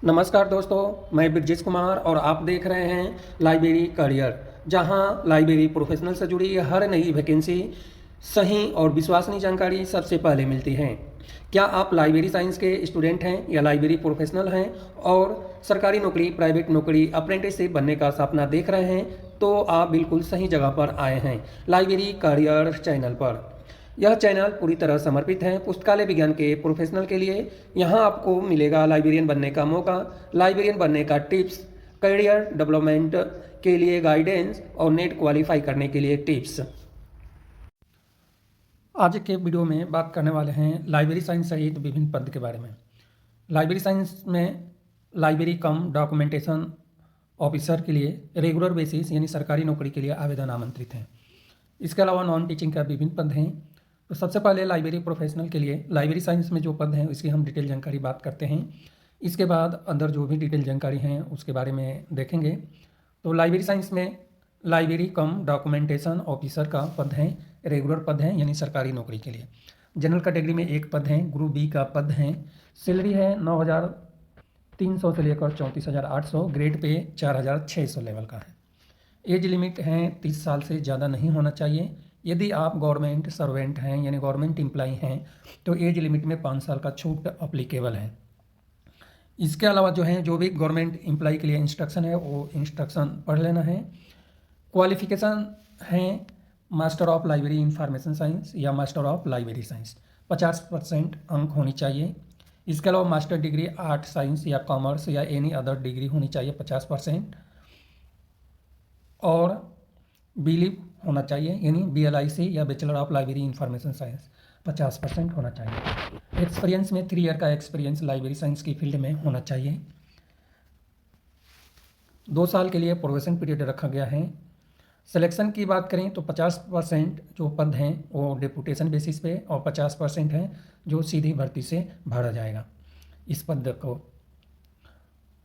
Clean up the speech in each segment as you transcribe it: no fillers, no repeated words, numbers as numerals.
नमस्कार दोस्तों, मैं ब्रजेश कुमार और आप देख रहे हैं लाइब्रेरी करियर, जहां लाइब्रेरी प्रोफेशनल से जुड़ी हर नई वैकेंसी सही और विश्वसनीय जानकारी सबसे पहले मिलती है। क्या आप लाइब्रेरी साइंस के स्टूडेंट हैं या लाइब्रेरी प्रोफेशनल हैं और सरकारी नौकरी, प्राइवेट नौकरी, अप्रेंटिसशिप बनने का सपना देख रहे हैं, तो आप बिल्कुल सही जगह पर आए हैं, लाइब्रेरी करियर चैनल पर। यह चैनल पूरी तरह समर्पित है पुस्तकालय विज्ञान के प्रोफेशनल के लिए। यहाँ आपको मिलेगा लाइब्रेरियन बनने का मौका, लाइब्रेरियन बनने का टिप्स, करियर डेवलपमेंट के लिए गाइडेंस और नेट क्वालिफाई करने के लिए टिप्स। आज के वीडियो में बात करने वाले हैं लाइब्रेरी साइंस सहित विभिन्न पद के बारे में। लाइब्रेरी साइंस में लाइब्रेरी कम डॉक्यूमेंटेशन ऑफिसर के लिए रेगुलर बेसिस यानी सरकारी नौकरी के लिए आवेदन आमंत्रित हैं। इसके अलावा नॉन टीचिंग का विभिन्न पद हैं। तो सबसे पहले लाइब्रेरी प्रोफेशनल के लिए लाइब्रेरी साइंस में जो पद हैं उसकी हम डिटेल जानकारी बात करते हैं। इसके बाद अंदर जो भी डिटेल जानकारी हैं उसके बारे में देखेंगे। तो लाइब्रेरी साइंस में लाइब्रेरी कम डॉक्यूमेंटेशन ऑफिसर का पद है, रेगुलर पद है यानी सरकारी नौकरी के लिए। जनरल कैटेगरी में एक पद है, ग्रुप बी का पद है। सैलरी है 9,300 से लेकर 34,800, ग्रेड पे 4,600 लेवल का है। एज लिमिट है 30 साल से ज़्यादा नहीं होना चाहिए। यदि आप गवर्नमेंट सर्वेंट हैं यानी गवर्नमेंट एम्प्लॉई हैं तो एज लिमिट में 5 साल का छूट अप्लीकेबल है। इसके अलावा जो भी गवर्नमेंट एम्प्लॉई के लिए इंस्ट्रक्शन है वो इंस्ट्रक्शन पढ़ लेना है। क्वालिफिकेशन है master of library information science या मास्टर ऑफ लाइब्रेरी साइंस, 50% अंक होनी चाहिए। इसके अलावा मास्टर डिग्री आर्ट, साइंस या कॉमर्स या एनी अदर डिग्री होनी चाहिए 50%, और बीलिप होना चाहिए यानी BLIC या bachelor of library information science 50% होना चाहिए। एक्सपीरियंस में 3 ईयर का एक्सपीरियंस लाइब्रेरी साइंस की फील्ड में होना चाहिए। 2 साल के लिए प्रोबेशन पीरियड रखा गया है। सिलेक्शन की बात करें तो 50% जो पद हैं वो डिप्यूटेशन बेसिस पे और 50% है जो सीधी भर्ती से भरा जाएगा इस पद को।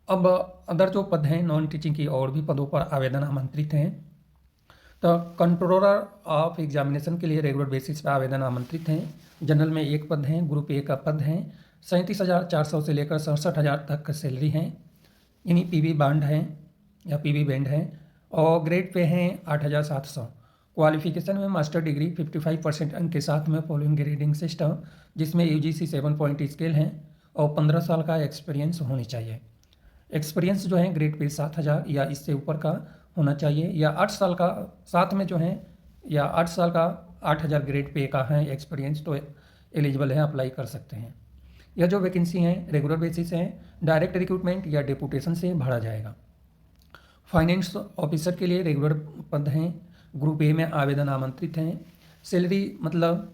अब अदर जो पद हैं नॉन टीचिंग की और भी पदों पर आवेदन आमंत्रित हैं। तो कंट्रोलर ऑफ एग्जामिनेशन के लिए रेगुलर बेसिस पर आवेदन आमंत्रित हैं। जनरल में एक पद है, ग्रुप ए का पद है। 37,400 से लेकर 67,000 तक का सैलरी है, यानी PV बांड है या PV बैंड है, और ग्रेड पे हैं 8,700। क्वालिफिकेशन में मास्टर डिग्री 55% अंक के साथ में फॉलोइंग ग्रेडिंग सिस्टम, जिसमें UGC 7 पॉइंट स्केल है, और 15 साल का एक्सपीरियंस होनी चाहिए। एक्सपीरियंस ग्रेड पे 7,000 या इससे ऊपर का होना चाहिए, या 8 साल का साथ में या 8 साल का 8,000 ग्रेड पे का है एक्सपीरियंस, तो एलिजिबल है, अप्लाई कर सकते हैं। यह जो वैकेंसी है रेगुलर बेसिस है, डायरेक्ट रिक्रूटमेंट या डिप्यूटेशन से भरा जाएगा। फाइनेंस ऑफिसर के लिए रेगुलर पद हैं, ग्रुप ए में आवेदन आमंत्रित हैं। सैलरी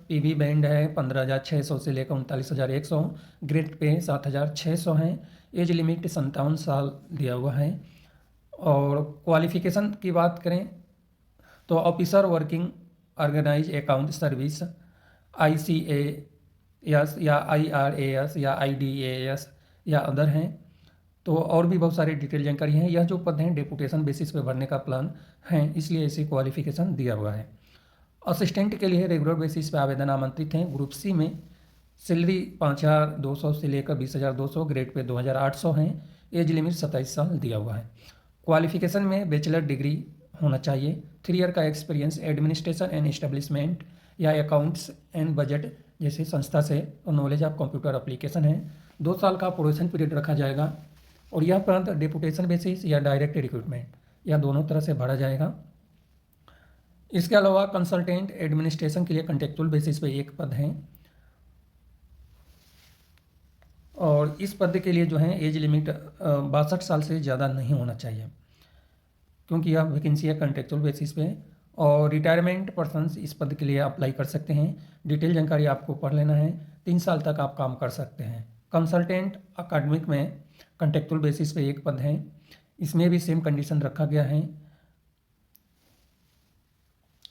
PV बैंड है 15,600 से लेकर 39,100, ग्रेड पे 7,600 है। एज लिमिट 57 साल दिया हुआ है। और क्वालिफिकेशन की बात करें तो officer working organise account service, ICAS या IRAS या IDAS या अदर हैं। तो और भी बहुत सारे डिटेल जानकारी हैं। यह जो पद हैं डेपुटेशन बेसिस पे भरने का प्लान है, इसलिए इसे क्वालिफिकेशन दिया हुआ है। असिस्टेंट के लिए रेगुलर बेसिस पे आवेदन आमंत्रित हैं। ग्रुप सी में सैलरी 5,200 से लेकर 20,200, ग्रेड पे 2,800 हैं। एज लिमिट 27 साल दिया हुआ है। क्वालिफिकेशन में बैचलर डिग्री होना चाहिए। 3 ईयर का एक्सपीरियंस एडमिनिस्ट्रेशन एंड एस्टेब्लिशमेंट या अकाउंट्स एंड बजट जैसे संस्था से, और नॉलेज ऑफ कंप्यूटर एप्लीकेशन है। 2 साल का प्रोबेशन पीरियड रखा जाएगा, और यह पद डिप्यूटेशन बेसिस या डायरेक्ट रिक्रूटमेंट या दोनों तरह से भरा जाएगा। इसके अलावा कंसल्टेंट एडमिनिस्ट्रेशन के लिए कॉन्ट्रेक्चुअल बेसिस पे एक पद है, और इस पद के लिए एज लिमिट 62 साल से ज़्यादा नहीं होना चाहिए, क्योंकि यह वैकेंसी है कॉन्ट्रेक्चुअल बेसिस पे। और रिटायरमेंट पर्सनस इस पद के लिए अप्लाई कर सकते हैं। डिटेल जानकारी आपको पढ़ लेना है। 3 साल तक आप काम कर सकते हैं। कंसल्टेंट अकादमिक में कॉन्ट्रेक्चुअल बेसिस पे एक पद है, इसमें भी सेम कंडीशन रखा गया है।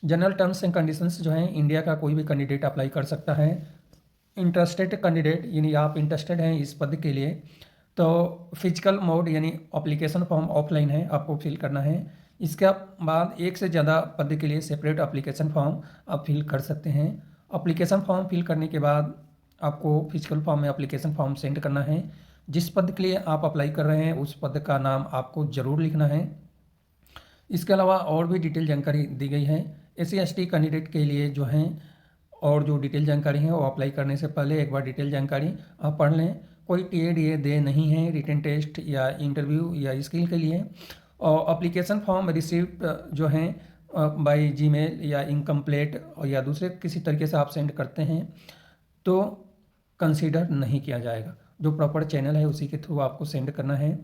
General terms and conditions India का कोई भी कैंडिडेट अप्लाई कर सकता है। इंटरेस्टेड कैंडिडेट यानी आप इंटरेस्टेड हैं इस पद के लिए, तो फिजिकल मोड यानी एप्लीकेशन फॉर्म ऑफलाइन है, आपको फिल करना है। इसके बाद एक से ज़्यादा पद के लिए सेपरेट एप्लीकेशन फॉर्म आप फिल कर सकते हैं। एप्लीकेशन फॉर्म फिल करने के बाद आपको फिजिकल फॉर्म में एप्लीकेशन फॉर्म सेंड करना है। जिस पद के लिए आप अप्लाई कर रहे हैं उस पद का नाम आपको ज़रूर लिखना है। इसके अलावा और भी डिटेल जानकारी दी गई है। SC/ST कैंडिडेट के लिए जो हैं और जो डिटेल जानकारी है वो अप्लाई करने से पहले एक बार डिटेल जानकारी आप पढ़ लें। कोई TA/DA दे नहीं है रिटन टेस्ट या इंटरव्यू या स्किल के लिए। और अप्लीकेशन फॉर्म रिसिप्ट जो हैं बाय जीमेल या इनकम्प्लीट या दूसरे किसी तरीके से आप सेंड करते हैं तो कंसीडर नहीं किया जाएगा। जो प्रॉपर चैनल है उसी के थ्रू आपको सेंड करना है।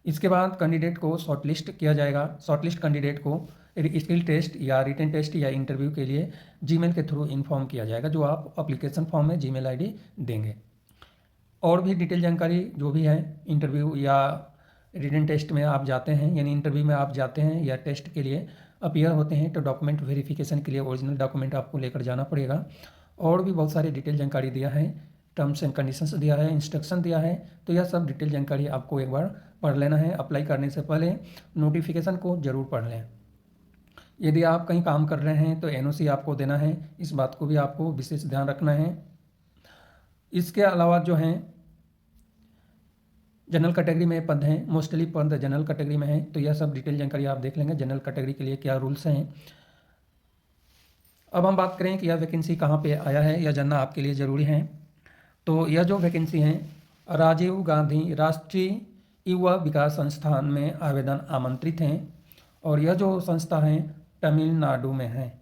इसके बाद कैंडिडेट को शॉर्टलिस्ट किया जाएगा। शॉर्टलिस्ट कैंडिडेट को स्किल टेस्ट या रिटन टेस्ट या इंटरव्यू के लिए जीमेल के थ्रू इन्फॉर्म किया जाएगा, जो आप एप्लीकेशन फॉर्म में जीमेल ID देंगे। और भी डिटेल जानकारी जो भी है, इंटरव्यू या रिटन टेस्ट में आप जाते हैं यानी इंटरव्यू में आप जाते हैं या टेस्ट के लिए अपीयर होते हैं तो डॉक्यूमेंट वेरिफिकेशन के लिए ओरिजिनल डॉक्यूमेंट आपको लेकर जाना पड़ेगा। और भी बहुत सारी डिटेल जानकारी दिया है, टर्म्स एंड कंडीशंस दिया है, इंस्ट्रक्शन दिया है। तो यह सब डिटेल जानकारी आपको एक बार पढ़ लेना है। अप्लाई करने से पहले नोटिफिकेशन को ज़रूर पढ़ लें। यदि आप कहीं काम कर रहे हैं तो NOC आपको देना है, इस बात को भी आपको विशेष ध्यान रखना है। इसके अलावा जो हैं जनरल कैटेगरी में पद हैं, मोस्टली पद जनरल कैटेगरी में हैं, तो यह सब डिटेल जानकारी आप देख लेंगे जनरल कैटेगरी के लिए क्या रूल्स हैं। अब हम बात करें कि यह वैकेंसी कहाँ पे आया है, यह जानना आपके लिए ज़रूरी है। तो यह जो वैकेंसी है राजीव गांधी राष्ट्रीय युवा विकास संस्थान में आवेदन आमंत्रित हैं और यह जो संस्था है तमिलनाडु में है।